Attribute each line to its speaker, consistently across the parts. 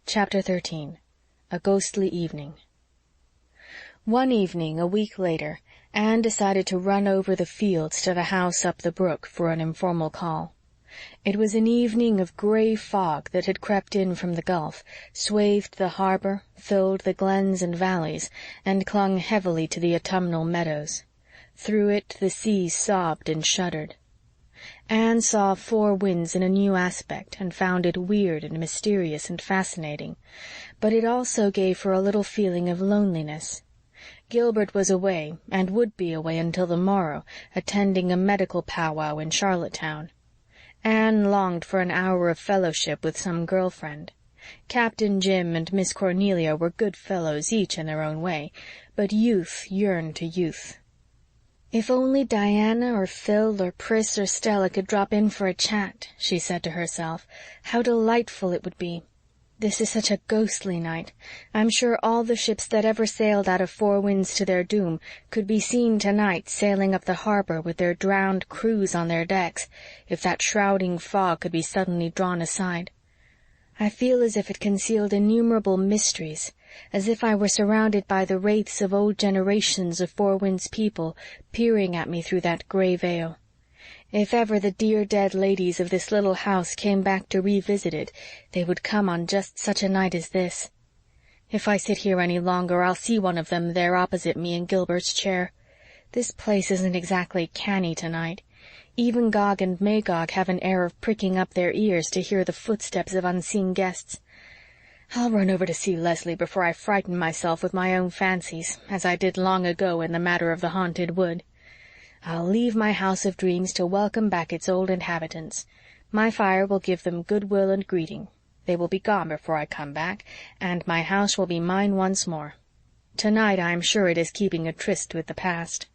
Speaker 1: Chapter 13. A Ghostly Evening. One evening, a week later, Anne decided to run over the fields to the house up the brook for an informal call. It was an evening of gray fog that had crept in from the Gulf, swathed the harbor, filled the glens and valleys, and clung heavily to the autumnal meadows. Through it the sea sobbed and shuddered. Anne saw Four Winds in a new aspect and found it weird and mysterious and fascinating, but it also gave her a little feeling of loneliness. Gilbert was away, and would be away until the morrow, attending a medical powwow in Charlottetown. Anne longed for an hour of fellowship with some girl-friend. Captain Jim and Miss Cornelia were good fellows each in their own way, but youth yearned to youth. "If only Diana or Phil or Pris or Stella could drop in for a chat," she said to herself, "how delightful it would be. This is such a ghostly night. I'm sure all the ships that ever sailed out of Four Winds to their doom could be seen tonight sailing up the harbor with their drowned crews on their decks, if that shrouding fog could be suddenly drawn aside. I feel as if it concealed innumerable mysteries, as if I were surrounded by the wraiths of old generations of Four Winds people peering at me through that gray veil. If ever the dear dead ladies of this little house came back to revisit it, they would come on just such a night as this. If I sit here any longer, I'll see one of them there opposite me in Gilbert's chair. This place isn't exactly canny tonight. Even Gog and Magog have an air of pricking up their ears to hear the footsteps of unseen guests. I'll run over to see Leslie before I frighten myself with my own fancies, as I did long ago in the matter of the haunted wood. I'll leave my house of dreams to welcome back its old inhabitants. My fire will give them goodwill and greeting. They will be gone before I come back, and my house will be mine once more. Tonight I am sure it is keeping a tryst with the past."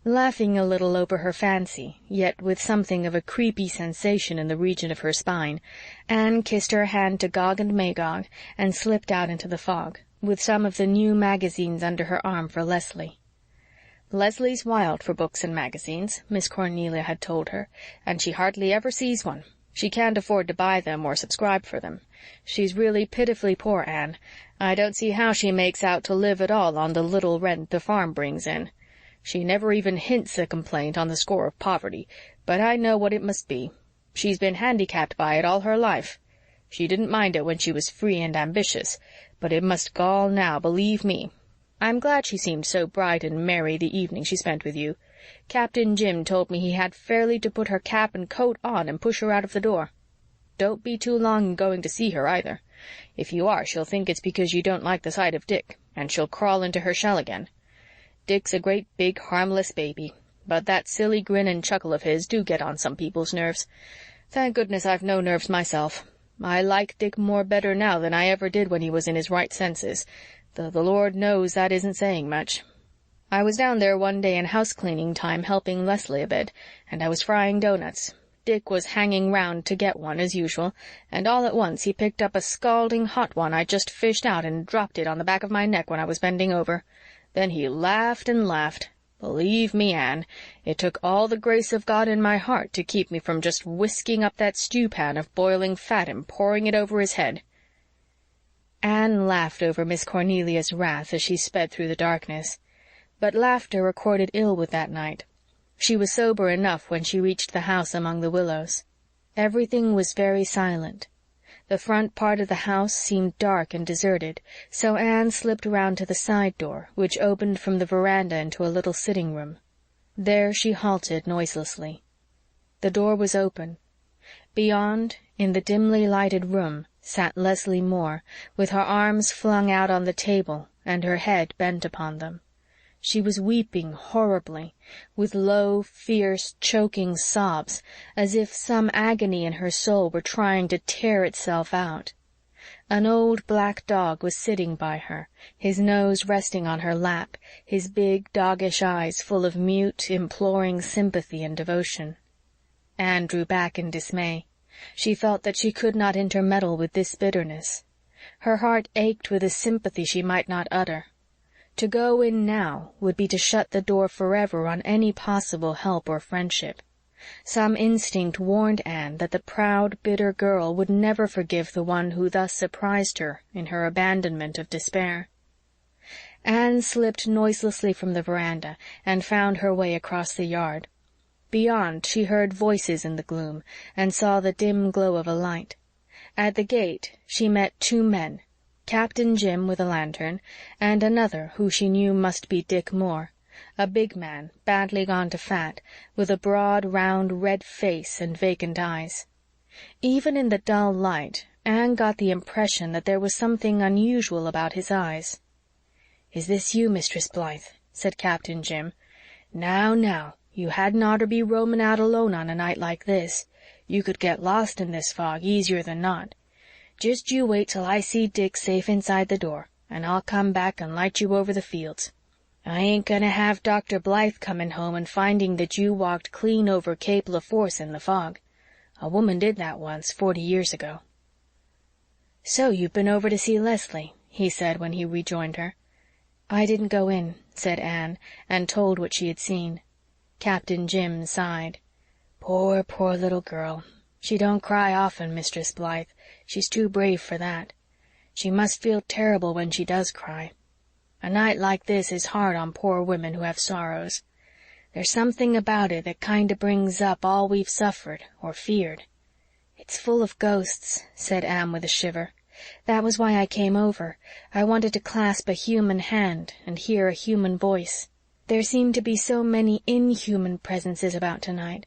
Speaker 1: Laughing a little over her fancy, yet with something of a creepy sensation in the region of her spine, Anne kissed her hand to Gog and Magog and slipped out into the fog, with some of the new magazines under her arm for Leslie. "Leslie's wild for books and magazines," Miss Cornelia had told her, "and she hardly ever sees one. She can't afford to buy them or subscribe for them. She's really pitifully poor, Anne. I don't see how she makes out to live at all on the little rent the farm brings in. She never even hints a complaint on the score of poverty, but I know what it must be. She's been handicapped by it all her life. She didn't mind it when she was free and ambitious, but it must gall now, believe me. I'm glad she seemed so bright and merry the evening she spent with you. Captain Jim told me he had fairly to put her cap and coat on and push her out of the door. Don't be too long in going to see her, either. If you are, she'll think it's because you don't like the sight of Dick, and she'll crawl into her shell again. Dick's a great big harmless baby, but that silly grin and chuckle of his do get on some people's nerves. Thank goodness I've no nerves myself. I like Dick more better now than I ever did when he was in his right senses, though the Lord knows that isn't saying much. I was down there one day in house-cleaning time helping Leslie a bit, and I was frying doughnuts. Dick was hanging round to get one, as usual, and all at once he picked up a scalding hot one I'd just fished out and dropped it on the back of my neck when I was bending over. Then he laughed and laughed. Believe me, Anne, it took all the grace of God in my heart to keep me from just whisking up that stew-pan of boiling fat and pouring it over his head." Anne laughed over Miss Cornelia's wrath as she sped through the darkness. But laughter accorded ill with that night. She was sober enough when she reached the house among the willows. Everything was very silent. The front part of the house seemed dark and deserted, so Anne slipped round to the side door, which opened from the veranda into a little sitting-room. There she halted noiselessly. The door was open. Beyond, in the dimly lighted room, sat Leslie Moore, with her arms flung out on the table and her head bent upon them. She was weeping horribly, with low, fierce, choking sobs, as if some agony in her soul were trying to tear itself out. An old black dog was sitting by her, his nose resting on her lap, his big, doggish eyes full of mute, imploring sympathy and devotion. Anne drew back in dismay. She felt that she could not intermeddle with this bitterness. Her heart ached with a sympathy she might not utter. To go in now would be to shut the door forever on any possible help or friendship. Some instinct warned Anne that the proud, bitter girl would never forgive the one who thus surprised her in her abandonment of despair. Anne slipped noiselessly from the veranda and found her way across the yard. Beyond, she heard voices in the gloom and saw the dim glow of a light. At the gate she met two men, Captain Jim with a lantern, and another who she knew must be Dick Moore, a big man, badly gone to fat, with a broad, round, red face and vacant eyes. Even in the dull light, Anne got the impression that there was something unusual about his eyes. "Is this you, Mistress Blythe?" said Captain Jim. Now, you hadn't oughter be roaming out alone on a night like this. You could get lost in this fog easier than not. Just you wait till I see Dick safe inside the door, and I'll come back and light you over the fields. I ain't going to have Dr. Blythe coming home and finding that you walked clean over Cape LaForce in the fog. A woman did that once, 40 years ago." "So you've been over to see Leslie," he said when he rejoined her. "I didn't go in," said Anne, and told what she had seen. Captain Jim sighed. Poor little girl. She don't cry often, Mistress Blythe. She's too brave for that. She must feel terrible when she does cry. A night like this is hard on poor women who have sorrows. There's something about it that kind of brings up all we've suffered or feared." "It's full of ghosts," said Anne with a shiver. "That was why I came over. I wanted to clasp a human hand and hear a human voice. There seemed to be so many inhuman presences about tonight.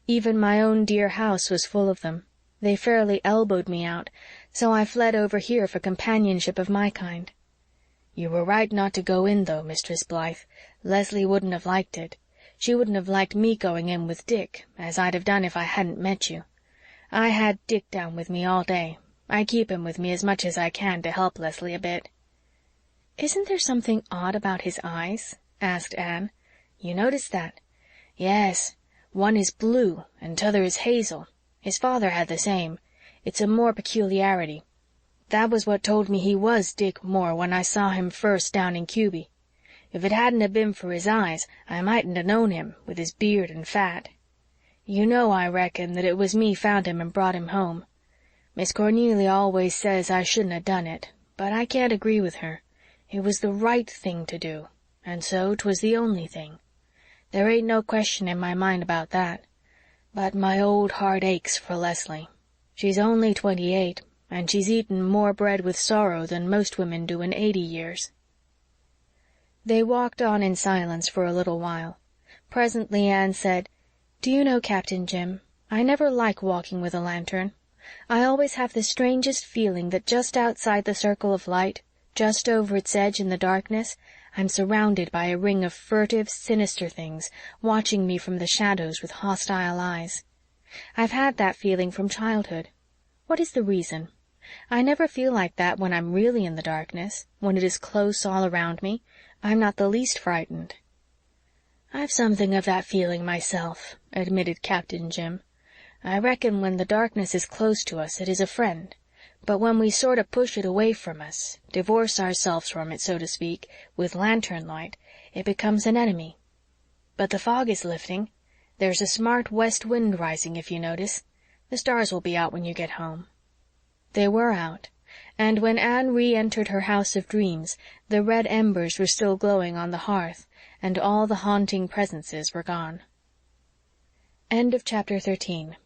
Speaker 1: Even my own dear house was full of them. They fairly elbowed me out, so I fled over here for companionship of my kind." "You were right not to go in, though, Mistress Blythe. Leslie wouldn't have liked it. She wouldn't have liked me going in with Dick, as I'd have done if I hadn't met you. I had Dick down with me all day. I keep him with me as much as I can to help Leslie a bit." "Isn't there something odd about his eyes?" asked Anne. "You noticed that?" "Yes. One is blue and t'other is hazel. His father had the same. It's a Moore peculiarity. That was what told me he was Dick Moore when I saw him first down in Cuby. If it hadn't have been for his eyes, I mightn't have known him, with his beard and fat. You know, I reckon, that it was me found him and brought him home. Miss Cornelia always says I shouldn't have done it, but I can't agree with her. It was the right thing to do, and so 'twas the only thing. There ain't no question in my mind about that. But my old heart aches for Leslie. She's only 28, and she's eaten more bread with sorrow than most women do in 80 years. They walked on in silence for a little while. Presently Anne said, "Do you know, Captain Jim, I never like walking with a lantern. I always have the strangest feeling that just outside the circle of light, just over its edge in the darkness, I'm surrounded by a ring of furtive, sinister things, watching me from the shadows with hostile eyes. I've had that feeling from childhood. What is the reason? I never feel like that when I'm really in the darkness, when it is close all around me. I'm not the least frightened." "I've something of that feeling myself," admitted Captain Jim. "I reckon when the darkness is close to us it is a friend, but when we sort of push it away from us, divorce ourselves from it, so to speak, with lantern light, it becomes an enemy. But the fog is lifting. There's a smart west wind rising, if you notice. The stars will be out when you get home." They were out, and when Anne re-entered her house of dreams, the red embers were still glowing on the hearth, and all the haunting presences were gone. End of chapter 13.